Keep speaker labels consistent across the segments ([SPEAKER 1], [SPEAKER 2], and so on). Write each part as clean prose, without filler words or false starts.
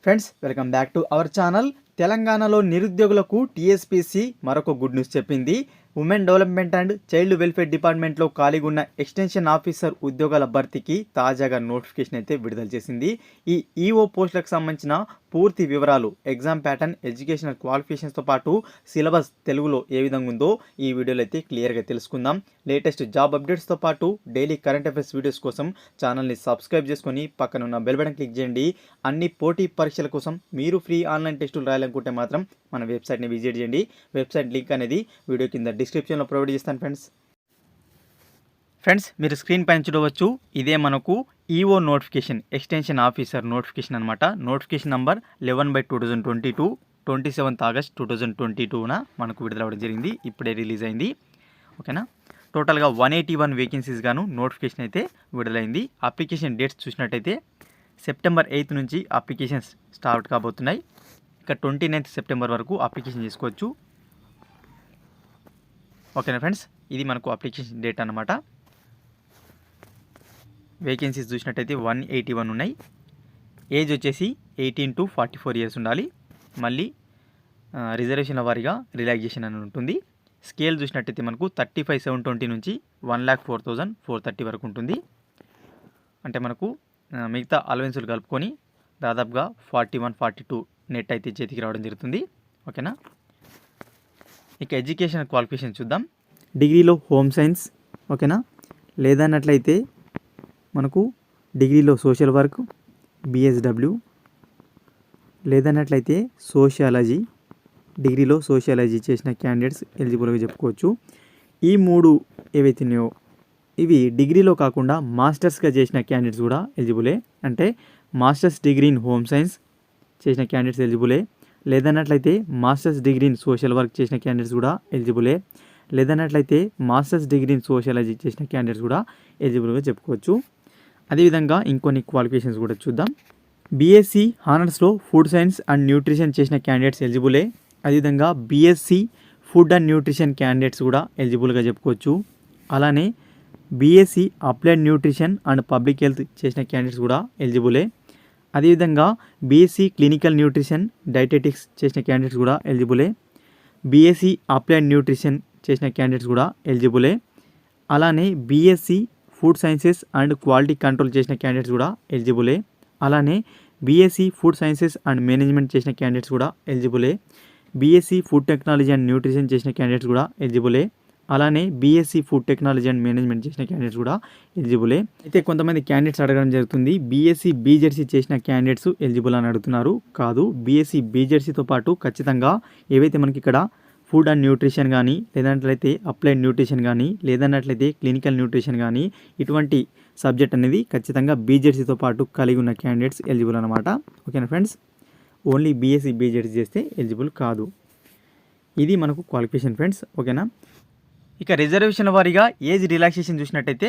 [SPEAKER 1] Friends welcome back to our channel. తెలంగాణలో నిరుద్యోగులకు TSPC మరొక గుడ్ న్యూస్ చెప్పింది. Women development and child welfare డిపార్ట్మెంట్లో ఖాళీగా ఉన్న ఎక్స్టెన్షన్ ఆఫీసర్ ఉద్యోగాల భర్తీకి తాజాగా నోటిఫికేషన్ అయితే విడుదల చేసింది. ఈ ఈఓ పోస్టులకు సంబంధించిన పూర్తి వివరాలు, ఎగ్జామ్ ప్యాటర్న్, ఎడ్యుకేషనల్ క్వాలిఫికేషన్స్తో పాటు సిలబస్ తెలుగులో ఏ విధంగా ఉందో ఈ వీడియోలో అయితే క్లియర్గా తెలుసుకుందాం. లేటెస్ట్ జాబ్ అప్డేట్స్తో పాటు డైలీ కరెంట్ అఫైర్స్ వీడియోస్ కోసం ఛానల్ని సబ్స్క్రైబ్ చేసుకొని పక్కన ఉన్న బెల్ బటన్ క్లిక్ చేయండి. అన్ని పోటీ పరీక్షల కోసం మీరు ఫ్రీ ఆన్లైన్ టెస్టులు రాయాలనుకుంటే మాత్రం మన వెబ్సైట్ని విజిట్ చేయండి. వెబ్సైట్ లింక్ అనేది వీడియో కింద డిస్క్రిప్షన్లో ప్రొవైడ్ చేస్తాను. ఫ్రెండ్స్ మీరు స్క్రీన్ పైన చూడవచ్చు, ఇదే మనకు EO notification, extension officer notification అనమాట. నోటిఫికేషన్ నంబర్ 11/2022, 27th August 2022న మనకు విడుదలవ్వడం జరిగింది. ఇప్పుడే రిలీజ్ అయింది. ఓకేనా. టోటల్గా 181 వేకెన్సీస్ గాను నోటిఫికేషన్ అయితే విడుదలైంది. అప్లికేషన్ డేట్స్ చూసినట్టయితే September 8 నుంచి అప్లికేషన్స్ స్టార్ట్ కాబోతున్నాయి. ఇక 29th September వరకు అప్లికేషన్ చేసుకోవచ్చు. ఓకేనా ఫ్రెండ్స్, ఇది మనకు అప్లికేషన్ డేట్ అనమాట. వేకెన్సీస్ చూసినట్టయితే 181 ఉన్నాయి. ఏజ్ వచ్చేసి 18 to 44 years ఉండాలి. మళ్ళీ రిజర్వేషన్ల వారీగా రిలాక్సేషన్ అని ఉంటుంది. స్కేల్ చూసినట్టయితే మనకు 35,720 నుంచి 1,04,430 వరకు ఉంటుంది. అంటే మనకు మిగతా అలవెన్సులు కలుపుకొని దాదాపుగా 41-42 నెట్ అయితే చేతికి రావడం జరుగుతుంది. ఓకేనా. ఇక ఎడ్యుకేషన్ క్వాలిఫికేషన్ చూద్దాం. డిగ్రీలో హోమ్ సైన్స్, ఓకేనా, లేదన్నట్లయితే మనకు డిగ్రీలో సోషల్ వర్క్, బిఎస్డబ్ల్యూ, లేదన్నట్లయితే సోషియాలజీ, డిగ్రీలో సోషియాలజీ చేసిన క్యాండిడేట్స్ ఎలిజిబుల్గా చెప్పుకోవచ్చు. ఈ మూడు ఏవైతున్నాయో ఇవి డిగ్రీలో కాకుండా మాస్టర్స్గా చేసిన క్యాండిడేట్స్ కూడా ఎలిజిబులే. అంటే masters degree in home science చేసిన క్యాండిడేట్స్ ఎలిజిబులే, లేదన్నట్లయితే masters degree in social work చేసిన క్యాండిడేట్స్ కూడా ఎలిజిబులే, లేదన్నట్లయితే మాస్టర్స్ డిగ్రీ ఇన్ సోషియాలజీ చేసిన క్యాండిడేట్స్ కూడా ఎలిజిబుల్గా చెప్పుకోవచ్చు. అదేవిధంగా ఇంకొన్ని క్వాలిఫికేషన్స్ కూడా చూద్దాం. బీఎస్సీ హానర్స్లో ఫుడ్ సైన్స్ అండ్ న్యూట్రిషన్ చేసిన క్యాండిడేట్స్ ఎలిజిబులే. అదేవిధంగా BSc food and nutrition candidates కూడా ఎలిజిబుల్గా చెప్పుకోవచ్చు. అలానే BSc applied nutrition and public health చేసిన క్యాండిడేట్స్ కూడా ఎలిజిబులే. అదేవిధంగా బీఎస్సీ క్లినికల్ న్యూట్రిషన్ డైటెటిక్స్ చేసిన క్యాండిడేట్స్ కూడా ఎలిజిబులే. బీఎస్సీ అప్లైడ్ న్యూట్రిషన్ చేసిన క్యాండిడేట్స్ కూడా ఎలిజిబులే. అలానే BSc food sciences and quality control చేసిన క్యాండిడేట్స్ కూడా ఎలిజిబులే. అలానే BSc food sciences and management చేసిన క్యాండిడేట్స్ కూడా ఎలిజిబులే. BSc food technology and nutrition చేసిన క్యాండిడేట్స్ కూడా ఎలిజిబులే. అలానే BSc food technology and management చేసిన క్యాండిడేట్స్ కూడా ఎలిజిబులే. అయితే కొంతమంది క్యాండిడేట్స్ అడగడం జరుగుతుంది, బీఎస్సీ బీజెడ్సీ చేసిన క్యాండిడేట్స్ ఎలిజిబుల్ అని అడుగుతున్నారు. కాదు, బీఎస్సీ బీజెడ్సీతో పాటు ఖచ్చితంగా ఏవైతే మనకి ఇక్కడ ఫుడ్ అండ్ న్యూట్రిషన్ కానీ, లేదన్నట్లయితే అప్లైడ్ న్యూట్రిషన్ కానీ, లేదన్నట్లయితే క్లినికల్ న్యూట్రిషన్ కానీ, ఇటువంటి సబ్జెక్ట్ అనేది ఖచ్చితంగా బీజెడ్సీతో పాటు కలిగి ఉన్న క్యాండిడేట్స్ ఎలిజిబుల్ అనమాట. ఓకేనా ఫ్రెండ్స్, ఓన్లీ బీఎస్సీ బీజెడ్సీ చేస్తే ఎలిజిబుల్ కాదు. ఇది మనకు క్వాలిఫికేషన్ ఫ్రెండ్స్. ఓకేనా. ఇక రిజర్వేషన్ వారీగా ఏజ్ రిలాక్సేషన్ చూసినట్టయితే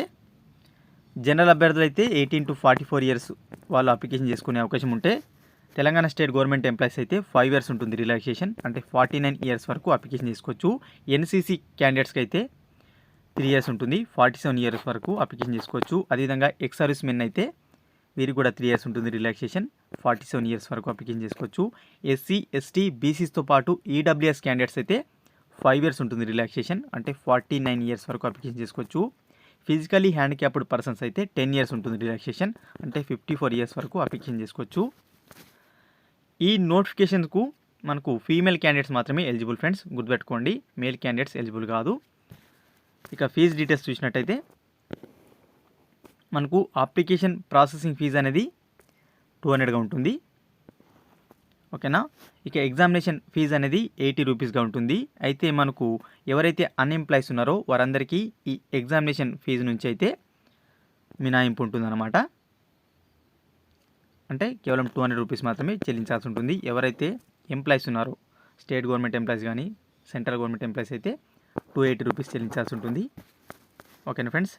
[SPEAKER 1] జనరల్ అభ్యర్థులు అయితే 18 to 44 years వాళ్ళు అప్లికేషన్ చేసుకునే అవకాశం ఉంటే, తెలంగాణ స్టేట్ గవర్నమెంట్ ఎంప్లాయీస్ అయితే 5 years ఉంటుంది రిలాక్సేషన్. అంటే 49 years వరకు అప్లికేషన్ చేసుకోవచ్చు. ఎన్సీసీ క్యాండిడేట్స్కి అయితే 3 years ఉంటుంది, 47 years వరకు అప్లికేషన్ చేసుకోవచ్చు. అదేవిధంగా ఎక్స్ సర్వీస్ మెన్ అయితే వీరికి కూడా 3 years ఉంటుంది రిలాక్సేషన్, 47 years వరకు అప్లికేషన్ చేసుకోవచ్చు. ఎస్సీ ఎస్టీ బీసీస్తో పాటు ఈడబ్ల్యూఎస్ క్యాండిడేట్స్ అయితే 5 years ఉంటుంది రిలాక్సేషన్, అంటే 49 years వరకు అప్లికేషన్ చేసుకోవచ్చు. ఫిజికలీ హ్యాండిక్యాప్డ్ పర్సన్స్ అయితే 10 years ఉంటుంది రిలాక్సేషన్, అంటే 54 years వరకు అప్లికేషన్ చేసుకోవచ్చు. ఈ నోటిఫికేషన్కు మనకు ఫీమేల్ క్యాండిడేట్స్ మాత్రమే ఎలిజిబుల్ ఫ్రెండ్స్, గుర్తుపెట్టుకోండి, మేల్ క్యాండిడేట్స్ ఎలిజిబుల్ కాదు. ఇక ఫీజు డీటెయిల్స్ చూసినట్టయితే మనకు అప్లికేషన్ ప్రాసెసింగ్ ఫీజు అనేది 200గా ఉంటుంది. ఓకేనా. ఇక ఎగ్జామినేషన్ ఫీజు అనేది 80 రూపీస్గా ఉంటుంది. అయితే మనకు ఎవరైతే అన్ఎంప్లాయీస్ ఉన్నారో వారందరికీ ఈ ఎగ్జామినేషన్ ఫీజు నుంచి అయితే మినహాయింపు ఉంటుందన్నమాట. అంటే కేవలం 200 రూపీస్ మాత్రమే చెల్లించాల్సి ఉంటుంది. ఎవరైతే ఎంప్లాయీస్ ఉన్నారో, స్టేట్ గవర్నమెంట్ ఎంప్లాయీస్ కానీ సెంట్రల్ గవర్నమెంట్ ఎంప్లాయీస్ అయితే 280 రూపీస్ చెల్లించాల్సి ఉంటుంది. ఓకేనా ఫ్రెండ్స్.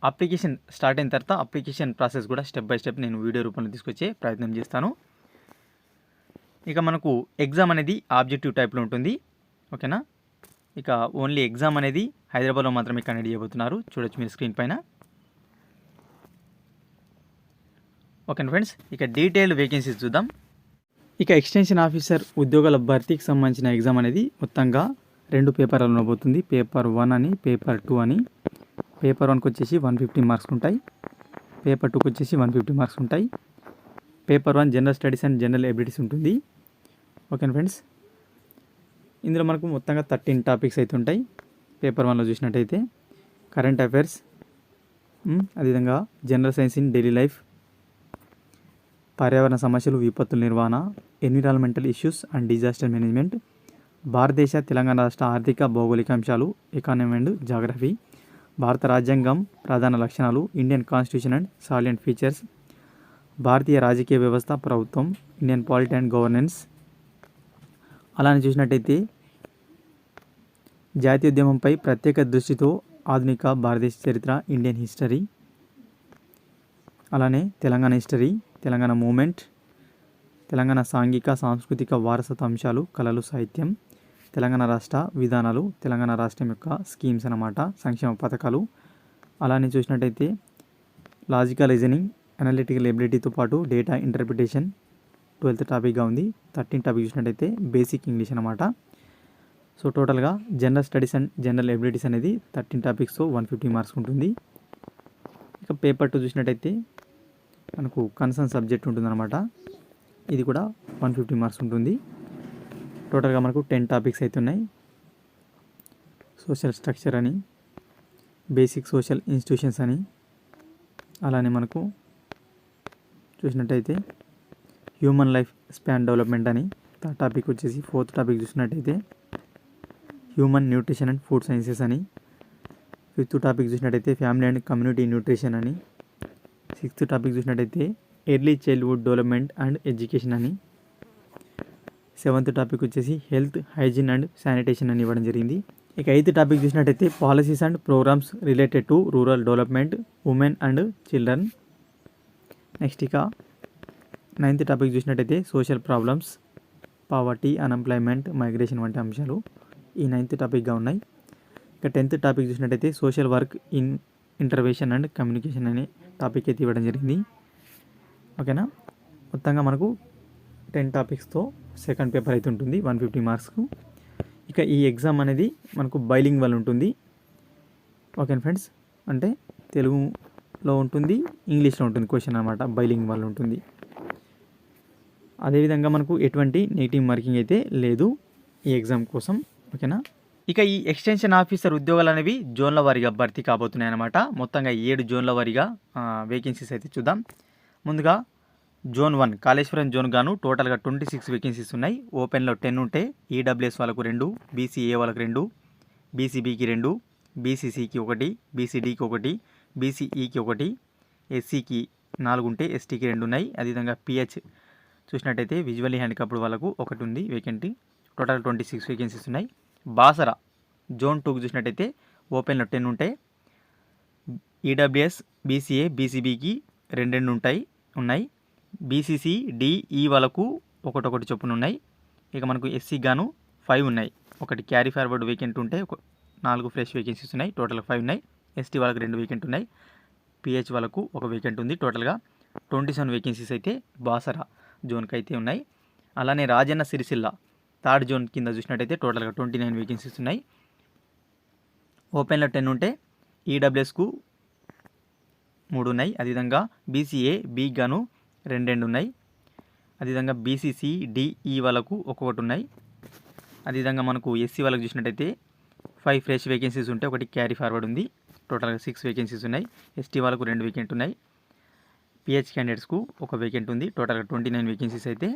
[SPEAKER 1] అప్లికేషన్ స్టార్ట్ అయిన తర్వాత అప్లికేషన్ ప్రాసెస్ కూడా స్టెప్ బై స్టెప్ నేను వీడియో రూపంలో తీసుకొచ్చే ప్రయత్నం చేస్తాను. ఇక మనకు ఎగ్జామ్ అనేది ఆబ్జెక్టివ్ టైప్లో ఉంటుంది. ఓకేనా. ఇక ఓన్లీ ఎగ్జామ్ అనేది హైదరాబాద్లో మాత్రమే కండక్ట్ చేయబోతున్నారు. చూడొచ్చు మీరు స్క్రీన్ పైన. ఓకే ఫ్రెండ్స్, ఇక డీటెయిల్డ్ వేకెన్సీస్ చూద్దాం. ఇక ఎక్స్టెన్షన్ ఆఫీసర్ ఉద్యోగాల భర్తీకి సంబంధించిన ఎగ్జామ్ అనేది మొత్తంగా 2 పేపర్లు ఉండబోతుంది. పేపర్ 1 అని, పేపర్ 2 అని. పేపర్ 1కి వచ్చేసి 150 మార్క్స్ ఉంటాయి. పేపర్ 2కి వచ్చేసి 150 మార్క్స్ ఉంటాయి. Paper 1 general studies and general abilities ఉంటుంది. ఓకే ఫ్రెండ్స్, ఇందులో మనకు మొత్తంగా 13 టాపిక్స్ అయితే ఉంటాయి. పేపర్ 1లో చూసినట్టయితే కరెంట్ అఫైర్స్, అదేవిధంగా general science in daily life, పర్యావరణ సమస్యలు, విపత్తుల నిర్వహణ, environmental issues and disaster management, భారతదేశ తెలంగాణ రాష్ట్ర ఆర్థిక భౌగోళిక అంశాలు, ఎకానమీ అండ్ జాగ్రఫీ, భారత రాజ్యాంగం ప్రధాన లక్షణాలు, Indian constitution and salient features, భారతీయ రాజకీయ వ్యవస్థ, ప్రభుత్వం, ఇండియన్ పాలిటీ అండ్ గవర్నెన్స్. అలానే చూసినట్టయితే జాతీయోద్యమంపై ప్రత్యేక దృష్టితో ఆధునిక భారతదేశ చరిత్ర, ఇండియన్ హిస్టరీ, అలానే తెలంగాణ హిస్టరీ, తెలంగాణ మూమెంట్, తెలంగాణ సాంఘిక సాంస్కృతిక వారసత్వ అంశాలు, కళలు, సాహిత్యం, తెలంగాణ రాష్ట్ర విధానాలు, తెలంగాణ రాష్ట్రం యొక్క స్కీమ్స్ అన్నమాట, సంక్షేమ పథకాలు. అలానే చూసినట్టయితే లాజికల్ రీజనింగ్, అనలిటికల్ ఎబిలిటీతో పాటు డేటా ఇంటర్ప్రిటేషన్ 12th టాపిక్గా ఉంది. 13th టాపిక్ చూసినట్టయితే బేసిక్ ఇంగ్లీష్ అనమాట. సో టోటల్గా general studies and general abilities అనేది 13 టాపిక్స్తో 150 మార్క్స్ ఉంటుంది. ఇక పేపర్ 2 చూసినట్టయితే మనకు కన్సర్న్ సబ్జెక్ట్ ఉంటుందన్నమాట. ఇది కూడా 150 మార్క్స్ ఉంటుంది. టోటల్గా మనకు 10 టాపిక్స్ అయితే ఉన్నాయి. సోషల్ స్ట్రక్చర్ అని, బేసిక్ సోషల్ ఇన్స్టిట్యూషన్స్ అని, అలానే మనకు చూసినట్టయితే హ్యూమన్ లైఫ్ స్పాన్ డెవలప్మెంట్ అని. 3rd టాపిక్ వచ్చేసి 4th టాపిక్ చూసినట్టయితే human nutrition and food sciences అని. 5th టాపిక్ చూసినట్టయితే ఫ్యామిలీ అండ్ కమ్యూనిటీ న్యూట్రిషన్ అని. 6th టాపిక్ చూసినట్టయితే early childhood development and education అని. 7th టాపిక్ వచ్చేసి హెల్త్, హైజీన్ అండ్ శానిటేషన్ అని ఇవ్వడం జరిగింది. ఇక 8th టాపిక్ చూసినట్టయితే policies and programmes related to rural development, women and children. Next ఇక 9th టాపిక్ చూసినట్టయితే social problems, poverty, unemployment, migration వంటి అంశాలు ఈ 9th టాపిక్గా ఉన్నాయి. ఇక 10th టాపిక్ చూసినట్టయితే social work in intervention and communication అనే టాపిక్ అయితే ఇవ్వడం జరిగింది. ఓకేనా, మొత్తంగా మనకు 10 టాపిక్స్తో సెకండ్ పేపర్ అయితే ఉంటుంది 150 మార్క్స్కు. ఇక ఈ ఎగ్జామ్ అనేది మనకు బైలింగ్వల్ ఉంటుంది. ఓకే ఫ్రెండ్స్, అంటే తెలుగులో ఉంటుంది, ఇంగ్లీష్లో ఉంటుంది క్వశ్చన్ అనమాట. బైలింగ్వల్ ఉంటుంది. అదేవిధంగా మనకు ఎటువంటి నెగిటివ్ మార్కింగ్ అయితే లేదు ఈ ఎగ్జామ్ కోసం. ఓకేనా, ఇక ఈ ఎక్స్టెన్షన్ ఆఫీసర్ ఉద్యోగాలు అనేవి జోన్ల వారీగా భర్తీ కాబోతున్నాయి అన్నమాట. మొత్తంగా 7 జోన్ల వారీగా వేకెన్సీస్ అయితే చూద్దాం. ముందుగా జోన్ 1 కాళేశ్వరం జోన్ గాను టోటల్గా 26 వేకెన్సీస్ ఉన్నాయి. ఓపెన్లో 10 ఉంటే ఈడబ్ల్యూఎస్ వాళ్ళకు 2, బీసీఏ వాళ్ళకు 2, బీసీబీకి 2, బీసీసీకి 1, బీసీడీకి 1, బీసీఈకి 1, ఎస్సీకి 4 ఉంటే ఎస్టీకి 2 ఉన్నాయి. అదేవిధంగా పిహెచ్ చూసినట్టయితే విజువల్లీ హ్యాండిక్యాప్డ్ వాళ్ళకు 1 ఉంది వేకెంటీ. టోటల్ 26 వేకెన్సీస్ ఉన్నాయి. బాసర జోన్ 2కి చూసినట్టయితే ఓపెన్లో 10 ఉంటాయి. ఈడబ్ల్యూఎస్, బీసీఏ, బీసీబీకి 2 ఉన్నాయి. బీసీసీ, డిఈ వాళ్ళకు 1 చొప్పున ఉన్నాయి. ఇక మనకు ఎస్సీ గాను 5 ఉన్నాయి. 1 క్యారీ ఫార్వర్డ్ వేకెంట్ ఉంటే 4 ఫ్రెష్ వేకెన్సీస్ ఉన్నాయి. టోటల్గా 5 ఉన్నాయి. ఎస్టీ వాళ్ళకి 2 వేకెంట్ ఉన్నాయి. పిహెచ్ వాళ్ళకు 1 వేకెంట్ ఉంది. టోటల్గా 27 వేకెన్సీస్ అయితే బాసర జోన్కి అయితే ఉన్నాయి. అలానే రాజన్న సిరిసిల్ల 3rd జోన్ కింద చూసినట్టయితే టోటల్గా 29 వేకెన్సీస్ ఉన్నాయి. ఓపెన్లో 10 ఉంటే ఈడబ్ల్యూఎస్కు 3 ఉన్నాయి. అదేవిధంగా బీసీఏ బి గాను 2 ఉన్నాయి. అదేవిధంగా బీసీసీ డిఈ వాళ్ళకు 1 ఉన్నాయి. అదేవిధంగా మనకు ఎస్సీ వాళ్ళకు చూసినట్టయితే 5 ఫ్రెష్ వేకెన్సీస్ ఉంటే 1 క్యారీ ఫార్వర్డ్ ఉంది. టోటల్గా 6 వేకెన్సీస్ ఉన్నాయి. ఎస్టీ వాళ్ళకు 2 వేకెంట్ ఉన్నాయి. పిహెచ్ క్యాండిడేట్స్కు 1 వేకెంట్ ఉంది. టోటల్గా 29 వేకెన్సీస్ అయితే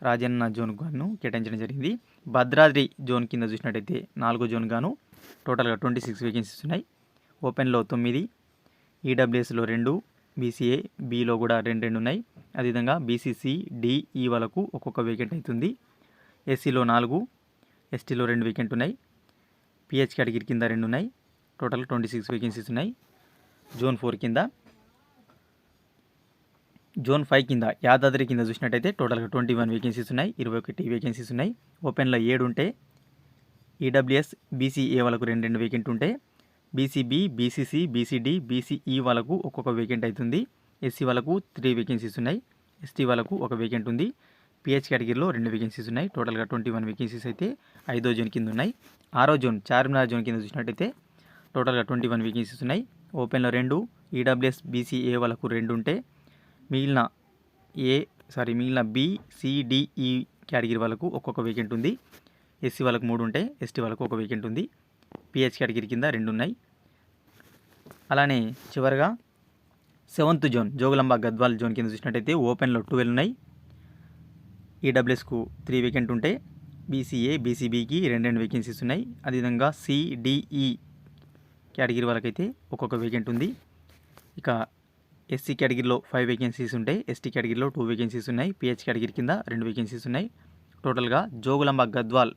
[SPEAKER 1] రాజన్న జోన్ గాను కేటాయించడం జరిగింది. భద్రాద్రి జోన్ కింద చూసినట్టయితే 4వ జోన్ గాను టోటల్గా 26 వేకెన్సీస్ ఉన్నాయి. ఓపెన్లో 9, ఈడబ్ల్యూఎస్లో 2, బీసీఏ బిలో కూడా 2 ఉన్నాయి. అదేవిధంగా బీసీసీ డిఈ వాళ్ళకు 1 వేకెంట్ అవుతుంది. ఎస్సీలో 4, ఎస్టీలో 2 వేకెంట్ ఉన్నాయి. పిహెచ్ కేటగిరీ కింద 2 ఉన్నాయి. టోటల్ 26 వేకెన్సీస్ ఉన్నాయి. జోన్ 4 కింద. జోన్ 5 కింద యాదాద్రి కింద చూసినట్టయితే టోటల్గా 21 వేకెన్సీస్ ఉన్నాయి. 21 వేకెన్సీస్ ఉన్నాయి. ఓపెన్లో 7 ఉంటే ఈడబ్ల్యూఎస్, బీసీఏ వాళ్ళకు 2 వేకెంట్ ఉంటే బీసీబీ, బీసీసీ, బీసీడీ, బీసీఈ వాళ్ళకు 1 వేకెంట్ అవుతుంది. ఎస్సీ వాళ్ళకు 3 వేకెన్సీస్ ఉన్నాయి, ఎస్టీ వాళ్ళకు 1 వేకెంట్ ఉంది. పిహెచ్ కేటగిరీలో 2 వేకెన్సీస్ ఉన్నాయి. టోటల్గా 21 వేకెన్సీస్ అయితే 5వ జోన్ కింద ఉన్నాయి. 6వ జోన్ చార్మినార్ జోన్ కింద చూసినట్టయితే టోటల్గా 21 వేకెన్సీస్ ఉన్నాయి. ఓపెన్లో 2, ఈడబ్ల్యూఎస్ బీసీఏ వాళ్ళకు 2 ఉంటే మిగిలిన BCDE కేటగిరీ వాళ్ళకు ఒక్కొక్క వేకెంట్ ఉంది. ఎస్సీ వాళ్ళకు 3 ఉంటే ఎస్టీ వాళ్ళకు 1 వేకెంట్ ఉంది. పిహెచ్ కేటగిరీ కింద 2 ఉన్నాయి. అలానే చివరగా 7th zone Jogulamba Gadwal zone కింద చూసినట్టయితే ఓపెన్లో 12 ఉన్నాయి. ఈడబ్ల్యూఎస్కు 3 వేకెంట్ ఉంటే బీసీఏ బీసీబీకి 2 వేకెన్సీస్ ఉన్నాయి. అదేవిధంగా CDE కేటగిరీ వాళ్ళకైతే ఒక్కొక్క వేకెంట్ ఉంది. ఇక ఎస్సీ కేటగిరీలో 5 వేకెన్సీస్ ఉంటాయి, ఎస్టీ కేటగిరీలో 2 వేకెన్సీస్ ఉన్నాయి. పిహెచ్ కేటగిరీ కింద 2 వేకెన్సీస్ ఉన్నాయి. టోటల్గా జోగులాంబ గద్వాల్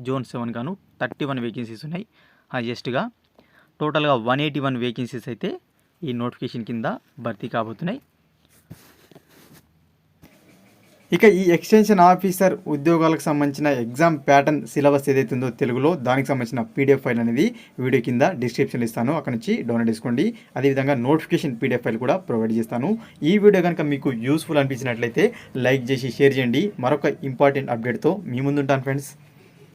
[SPEAKER 1] జోన్ 7 గాను 31 వేకెన్సీస్ ఉన్నాయి హైయెస్ట్గా. టోటల్గా 181 వేకెన్సీస్ అయితే ఈ నోటిఫికేషన్ కింద భర్తీ కాబోతున్నాయి. ఇక ఈ ఎక్స్టెన్షన్ ఆఫీసర్ ఉద్యోగాలకు సంబంధించిన ఎగ్జామ్ ప్యాటర్న్ సిలబస్ ఏదైతే ఉందో తెలుగులో దానికి సంబంధించిన PDF ఫైల్ అనేది వీడియో కింద డిస్క్రిప్షన్లో ఇస్తాను, అక్కడ నుంచి డౌన్లోడ్ చేసుకోండి. అదేవిధంగా నోటిఫికేషన్ PDF ఫైల్ కూడా ప్రొవైడ్ చేస్తాను. ఈ వీడియో కనుక మీకు యూస్ఫుల్ అనిపించినట్లయితే లైక్ చేసి షేర్ చేయండి. మరొక ఇంపార్టెంట్ అప్డేట్తో మీ ముందుంటాను ఫ్రెండ్స్.